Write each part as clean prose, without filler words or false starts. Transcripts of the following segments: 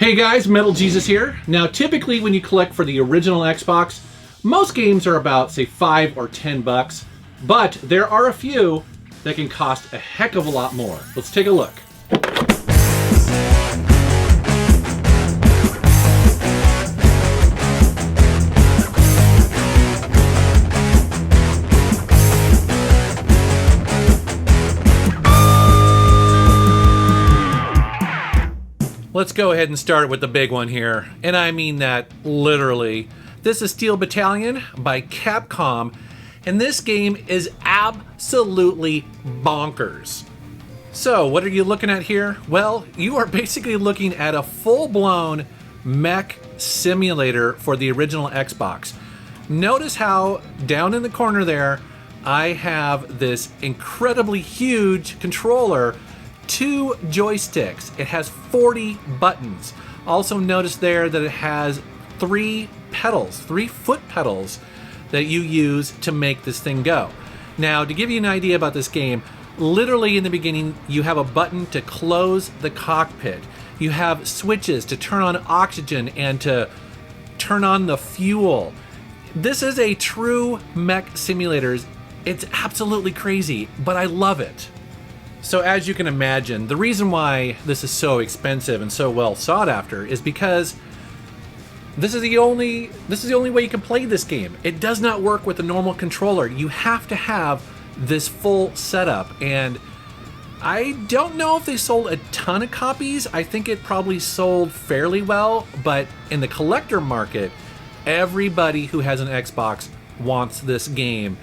Hey guys, Metal Jesus here. Now typically when you collect for the original Xbox, most games are about say $5 or $10, but there are a few that can cost a heck of a lot more. Let's take a look. Let's go ahead and start with the big one here, and I mean that literally. This is Steel Battalion by Capcom, and this game is absolutely bonkers. So, what are you looking at here? Well, you are basically looking at a full-blown mech simulator for the original Xbox. Notice how down in the corner there, I have this incredibly huge controller, 2 joysticks. It has 40 buttons. Also notice there that it has 3 pedals, 3 foot pedals that you use to make this thing go. Now, to give you an idea about this game, literally in the beginning, you have a button to close the cockpit. You have switches to turn on oxygen and to turn on the fuel. This is a true mech simulator. It's absolutely crazy, but I love it. So as you can imagine, the reason why this is so expensive and so well sought after is because this is the only way you can play this game. It does not work with a normal controller. You have to have this full setup, and I don't know if they sold a ton of copies. I think it probably sold fairly well, but in the collector market, everybody who has an Xbox wants this game.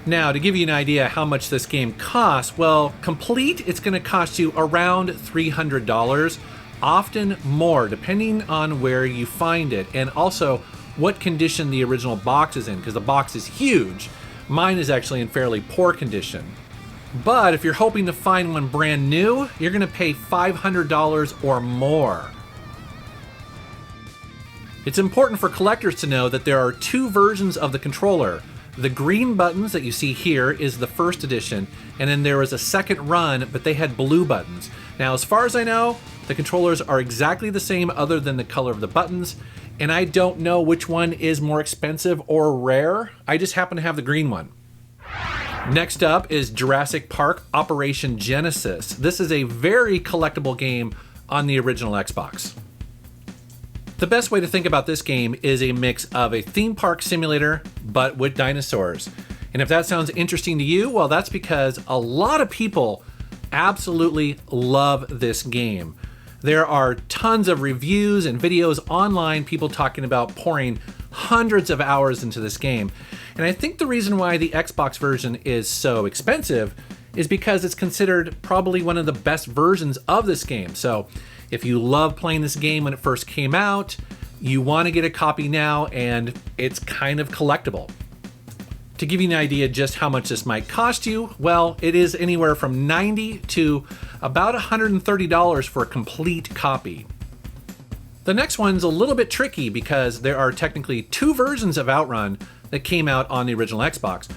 Now, to give you an idea how much this game costs, well, complete, it's going to cost you around $300, often more, depending on where you find it, and also what condition the original box is in, because the box is huge. Mine is actually in fairly poor condition. But if you're hoping to find one brand new, you're going to pay $500 or more. It's important for collectors to know that there are 2 versions of the controller. The green buttons that you see here is the first edition, and then there was a second run, but they had blue buttons. Now, as far as I know, the controllers are exactly the same other than the color of the buttons, and I don't know which one is more expensive or rare. I just happen to have the green one. Next up is Jurassic Park Operation Genesis. This is a very collectible game on the original Xbox. The best way to think about this game is a mix of a theme park simulator, but with dinosaurs. And if that sounds interesting to you, well, that's because a lot of people absolutely love this game. There are tons of reviews and videos online, people talking about pouring hundreds of hours into this game. And I think the reason why the Xbox version is so expensive is because it's considered probably one of the best versions of this game. So if you love playing this game when it first came out, you want to get a copy now, and it's kind of collectible. To give you an idea just how much this might cost you, well, it is anywhere from $90 to about $130 for a complete copy. The next one's a little bit tricky because there are technically 2 versions of OutRun that came out on the original Xbox,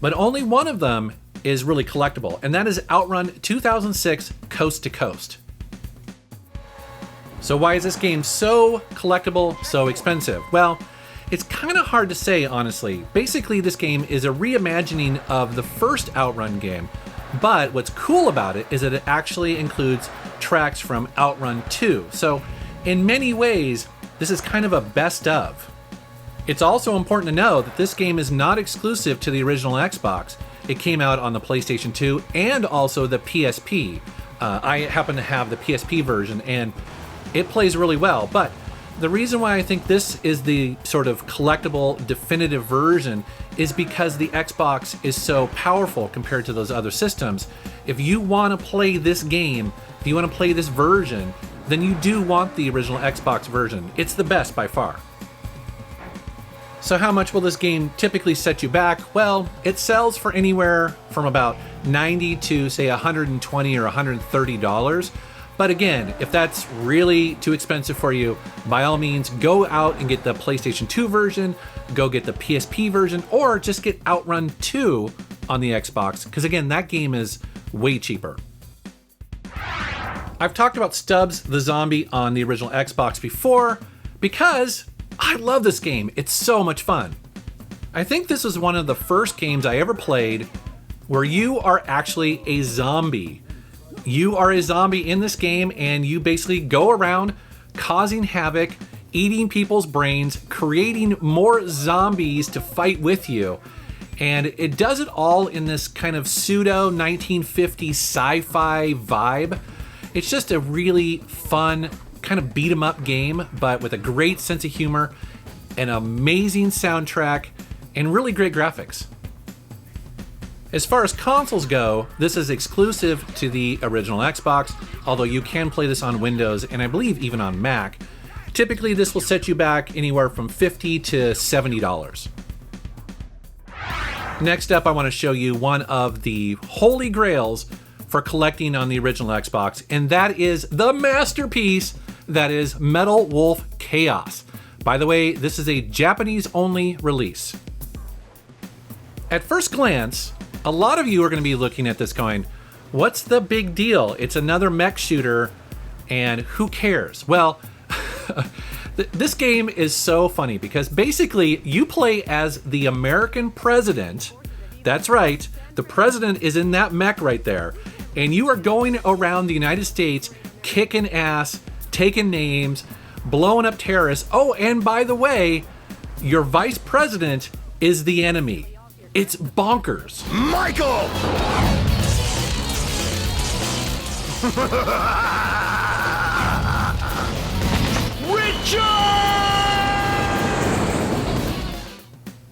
but only one of them is really collectible, and that is OutRun 2006 Coast to Coast. So why is this game so collectible, so expensive? Well, it's kind of hard to say, honestly. Basically, this game is a reimagining of the first OutRun game, but what's cool about it is that it actually includes tracks from OutRun 2. So in many ways, this is kind of a best of. It's also important to know that this game is not exclusive to the original Xbox. It came out on the PlayStation 2 and also the PSP. I happen to have the PSP version, and it plays really well, but the reason why I think this is the sort of collectible definitive version is because the Xbox is so powerful compared to those other systems. If you want to play this game, if you want to play this version, then you do want the original Xbox version. It's the best by far. So how much will this game typically set you back? Well, it sells for anywhere from about $90 to say $120 or $130. But again, if that's really too expensive for you, by all means, go out and get the PlayStation 2 version, go get the PSP version, or just get OutRun 2 on the Xbox, because again, that game is way cheaper. I've talked about Stubbs the Zombie on the original Xbox before because I love this game. It's so much fun. I think this was one of the first games I ever played where you are actually a zombie. You are a zombie in this game and you basically go around causing havoc, eating people's brains, creating more zombies to fight with you. And it does it all in this kind of pseudo 1950s sci-fi vibe. It's just a really fun kind of beat 'em up game, but with a great sense of humor, an amazing soundtrack, and really great graphics. As far as consoles go, this is exclusive to the original Xbox, although you can play this on Windows and I believe even on Mac. Typically, this will set you back anywhere from $50 to $70. Next up, I want to show you one of the holy grails for collecting on the original Xbox, and that is the masterpiece that is Metal Wolf Chaos. By the way, this is a Japanese-only release. At first glance, a lot of you are going to be looking at this going, what's the big deal? It's another mech shooter, and who cares? Well, this game is so funny because basically you play as the American president. That's right, the president is in that mech right there. And you are going around the United States kicking ass, taking names, blowing up terrorists. Oh, and by the way, your vice president is the enemy. It's bonkers. Michael!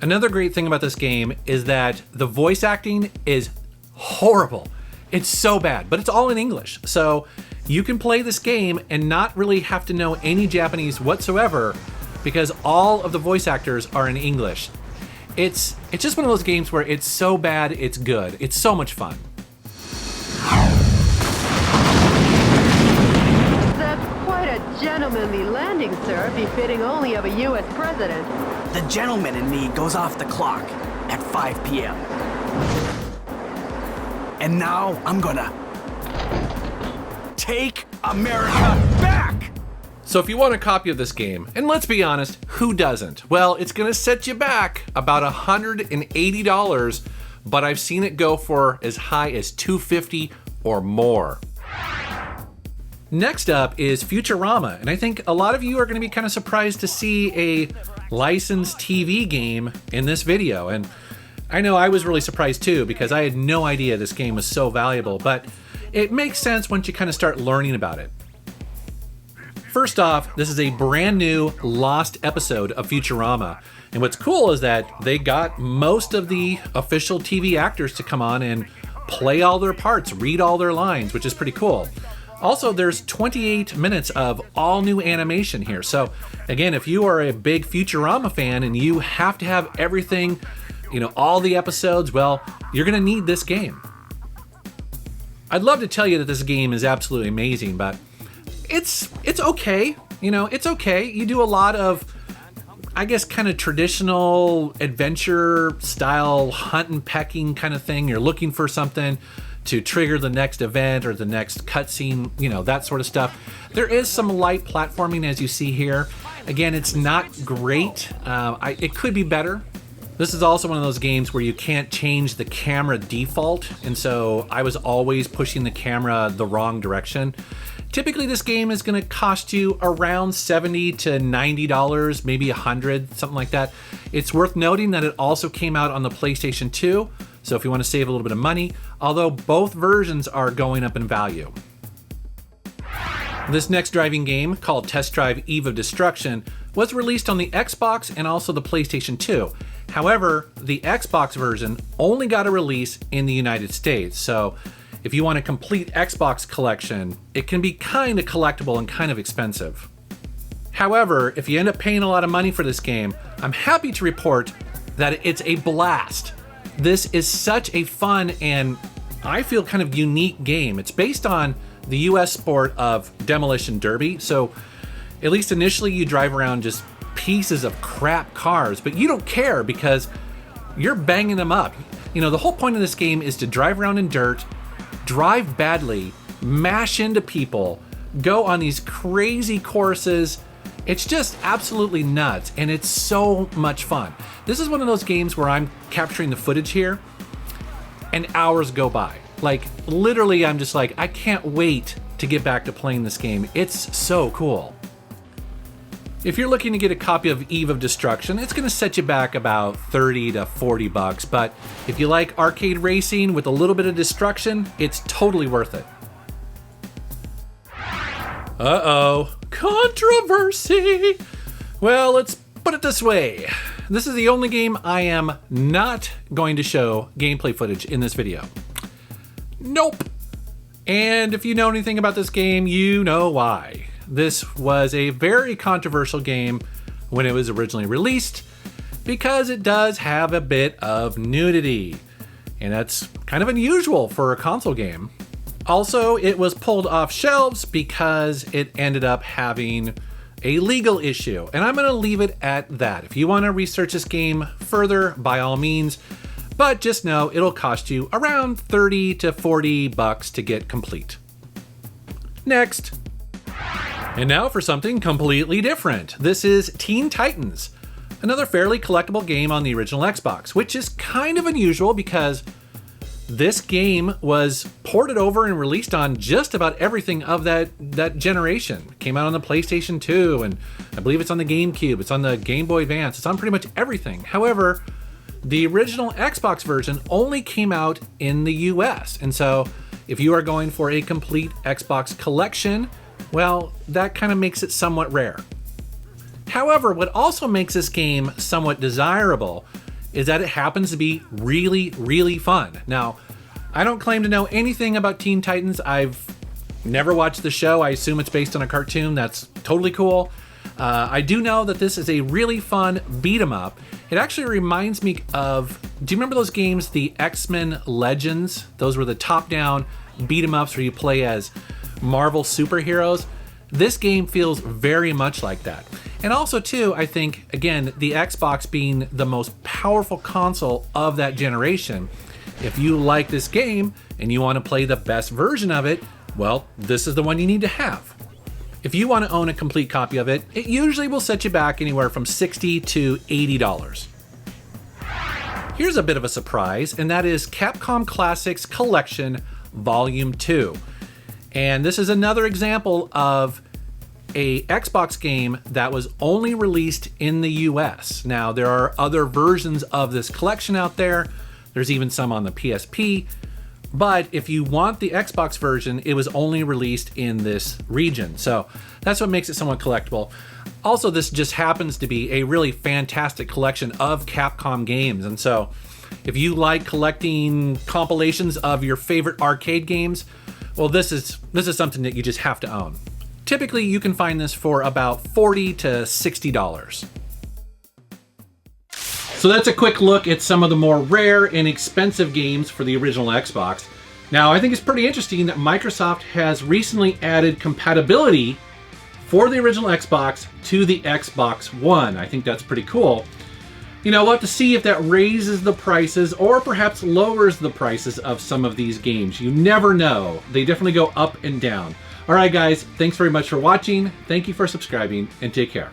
Another great thing about this game is that the voice acting is horrible. It's so bad, but it's all in English. So you can play this game and not really have to know any Japanese whatsoever because all of the voice actors are in English. It's just one of those games where it's so bad, it's good. It's so much fun. That's quite a gentlemanly landing, sir, befitting only of a U.S. president. The gentleman in me goes off the clock at 5 p.m. And now I'm gonna take America back! So if you want a copy of this game, and let's be honest, who doesn't? Well, it's gonna set you back about $180, but I've seen it go for as high as $250 or more. Next up is Futurama, and I think a lot of you are gonna be kind of surprised to see a licensed TV game in this video. And I know I was really surprised too, because I had no idea this game was so valuable, but it makes sense once you kind of start learning about it. First off, this is a brand new lost episode of Futurama. And what's cool is that they got most of the official TV actors to come on and play all their parts, read all their lines, which is pretty cool. Also, there's 28 minutes of all new animation here. So again, if you are a big Futurama fan and you have to have everything, all the episodes, well, you're gonna need this game. I'd love to tell you that this game is absolutely amazing, but it's okay. It's okay. You do a lot of, I guess, kind of traditional adventure style hunt and pecking kind of thing. You're looking for something to trigger the next event or the next cutscene, that sort of stuff. There is some light platforming as you see here. Again, it's not great. It could be better. This is also one of those games where you can't change the camera default, and so I was always pushing the camera the wrong direction. Typically this game is going to cost you around $70 to $90, maybe $100, something like that. It's worth noting that it also came out on the PlayStation 2, so if you want to save a little bit of money, although both versions are going up in value. This next driving game, called Test Drive Eve of Destruction, was released on the Xbox and also the PlayStation 2. However, the Xbox version only got a release in the United States, so if you want a complete Xbox collection, it can be kind of collectible and kind of expensive. However, if you end up paying a lot of money for this game, I'm happy to report that it's a blast. This is such a fun and I feel kind of unique game. It's based on the US sport of demolition derby, so at least initially you drive around just pieces of crap cars, but you don't care because you're banging them up. The whole point of this game is to drive around in dirt, drive badly, mash into people, go on these crazy courses. It's just absolutely nuts, and it's so much fun. This is one of those games where I'm capturing the footage here, and hours go by. Like, literally, I'm just like, I can't wait to get back to playing this game. It's so cool. If you're looking to get a copy of Eve of Destruction, it's going to set you back about 30 to 40 bucks. But if you like arcade racing with a little bit of destruction, it's totally worth it. Uh-oh, controversy. Well, let's put it this way. This is the only game I am not going to show gameplay footage in this video. Nope. And if you know anything about this game, you know why. This was a very controversial game when it was originally released because it does have a bit of nudity, and that's kind of unusual for a console game. Also, it was pulled off shelves because it ended up having a legal issue, and I'm going to leave it at that. If you want to research this game further, by all means, but just know it'll cost you around 30 to 40 bucks to get complete. Next. And now for something completely different. This is Teen Titans, another fairly collectible game on the original Xbox, which is kind of unusual because this game was ported over and released on just about everything of that generation. It came out on the PlayStation 2, and I believe it's on the GameCube, it's on the Game Boy Advance, it's on pretty much everything. However, the original Xbox version only came out in the US, and so if you are going for a complete Xbox collection, well, that kind of makes it somewhat rare. However, what also makes this game somewhat desirable is that it happens to be really, really fun. Now, I don't claim to know anything about Teen Titans. I've never watched the show. I assume it's based on a cartoon. That's totally cool. I do know that this is a really fun beat 'em up. It actually reminds me of, do you remember those games, the X-Men Legends? Those were the top-down beat 'em ups where you play as Marvel superheroes. This game feels very much like that. And also too, I think, again, the Xbox being the most powerful console of that generation, if you like this game and you want to play the best version of it, well, this is the one you need to have. If you want to own a complete copy of it, it usually will set you back anywhere from $60 to $80. Here's a bit of a surprise, and that is Capcom Classics Collection Volume 2. And this is another example of a Xbox game that was only released in the US. Now, there are other versions of this collection out there. There's even some on the PSP. But if you want the Xbox version, it was only released in this region. So that's what makes it somewhat collectible. Also, this just happens to be a really fantastic collection of Capcom games. And so if you like collecting compilations of your favorite arcade games, well, this is something that you just have to own. Typically, you can find this for about $40 to $60. So that's a quick look at some of the more rare and expensive games for the original Xbox. Now, I think it's pretty interesting that Microsoft has recently added compatibility for the original Xbox to the Xbox One. I think that's pretty cool. You know, we'll have to see if that raises the prices or perhaps lowers the prices of some of these games. You never know. They definitely go up and down. All right, guys, thanks very much for watching. Thank you for subscribing, and take care.